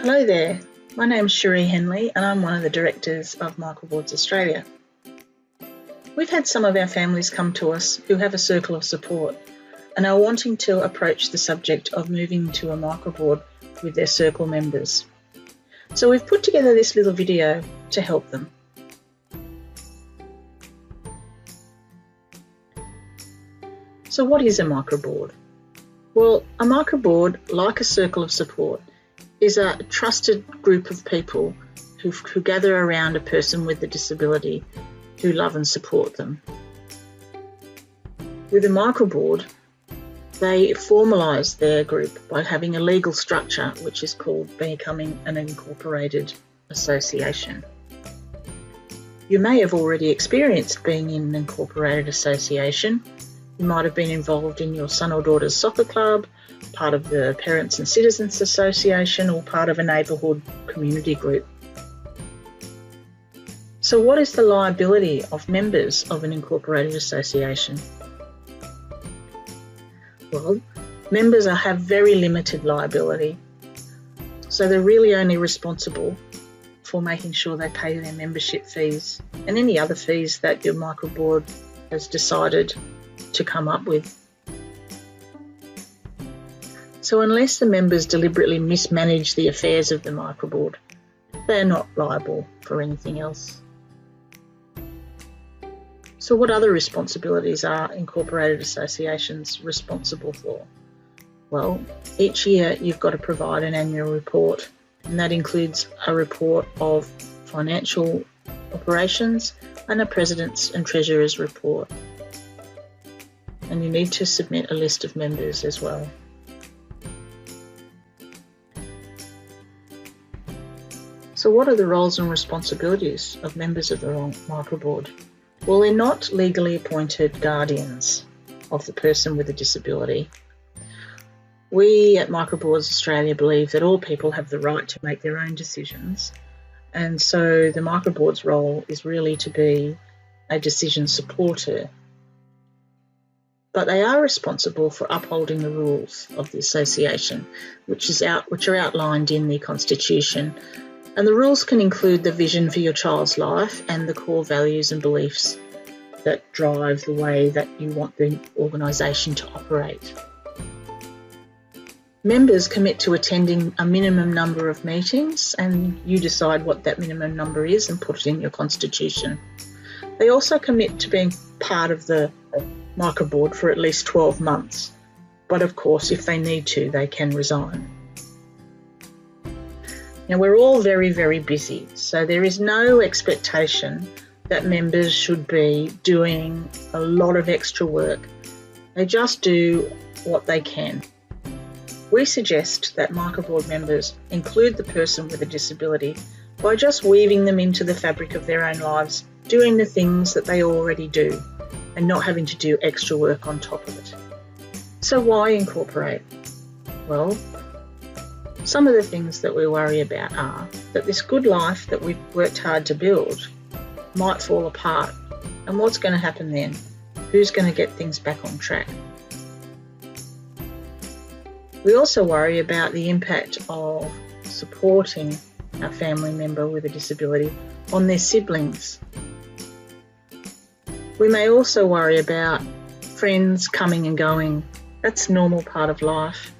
Hello there, my name's Cherie Henley and I'm one of the directors of Microboards Australia. We've had some of our families come to us who have a circle of support and are wanting to approach the subject of moving to a microboard with their circle members. So we've put together this little video to help them. So what is a microboard? Well, a microboard, like a circle of support, is a trusted group of people who gather around a person with a disability who love and support them. With a microboard, they formalise their group by having a legal structure which is called becoming an incorporated association. You may have already experienced being in an incorporated association. You might have been involved in your son or daughter's soccer club, part of the Parents and Citizens Association, or part of a neighbourhood community group. So what is the liability of members of an incorporated association? Well, members have very limited liability, so they're really only responsible for making sure they pay their membership fees and any other fees that your microboard has decided to come up with. So unless the members deliberately mismanage the affairs of the microboard, they are not liable for anything else. So what other responsibilities are incorporated associations responsible for? Well, each year you've got to provide an annual report, and that includes a report of financial operations and a President's and Treasurer's report. And you need to submit a list of members as well. So what are the roles and responsibilities of members of the microboard? Well, they're not legally appointed guardians of the person with a disability. We at Microboards Australia believe that all people have the right to make their own decisions, and so the microboard's role is really to be a decision supporter. But they are responsible for upholding the rules of the association, which are outlined in the Constitution. And the rules can include the vision for your child's life and the core values and beliefs that drive the way that you want the organisation to operate. Members commit to attending a minimum number of meetings, and you decide what that minimum number is and put it in your constitution. They also commit to being part of the microboard for at least 12 months, but of course if they need to, they can resign. Now, we're all very, very busy, so there is no expectation that members should be doing a lot of extra work. They just do what they can. We suggest that microboard members include the person with a disability by just weaving them into the fabric of their own lives, doing the things that they already do and not having to do extra work on top of it. So why incorporate? Well, some of the things that we worry about are that this good life that we've worked hard to build might fall apart. And what's going to happen then? Who's going to get things back on track? We also worry about the impact of supporting a family member with a disability on their siblings. We may also worry about friends coming and going. That's a normal part of life.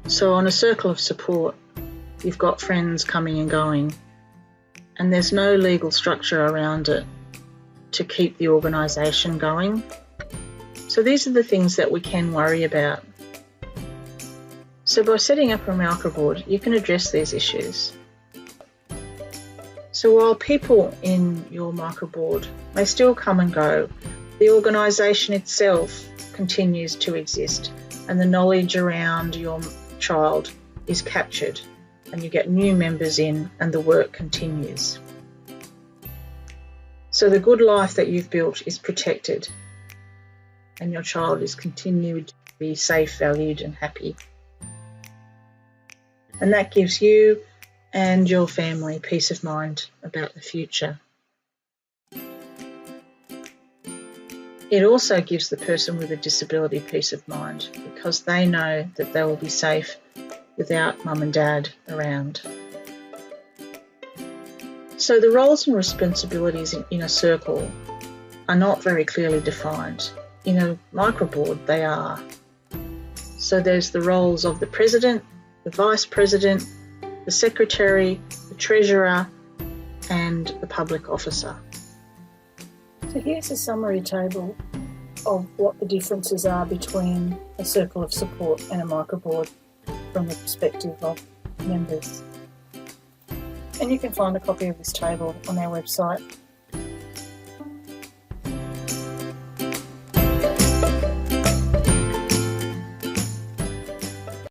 So on a circle of support, you've got friends coming and going, and there's no legal structure around it to keep the organisation going. So these are the things that we can worry about. So by setting up a microboard, you can address these issues. So while people in your microboard may still come and go, the organisation itself continues to exist, and the knowledge around your child is captured, and you get new members in and the work continues. So the good life that you've built is protected, and your child is continued to be safe, valued and happy. And that gives you and your family peace of mind about the future. It also gives the person with a disability peace of mind because they know that they will be safe without mum and dad around. So the roles and responsibilities in a circle are not very clearly defined. In a microboard, they are. So there's the roles of the president, the vice president, the secretary, the treasurer, and the public officer. So here's a summary table of what the differences are between a circle of support and a microboard from the perspective of members. And you can find a copy of this table on our website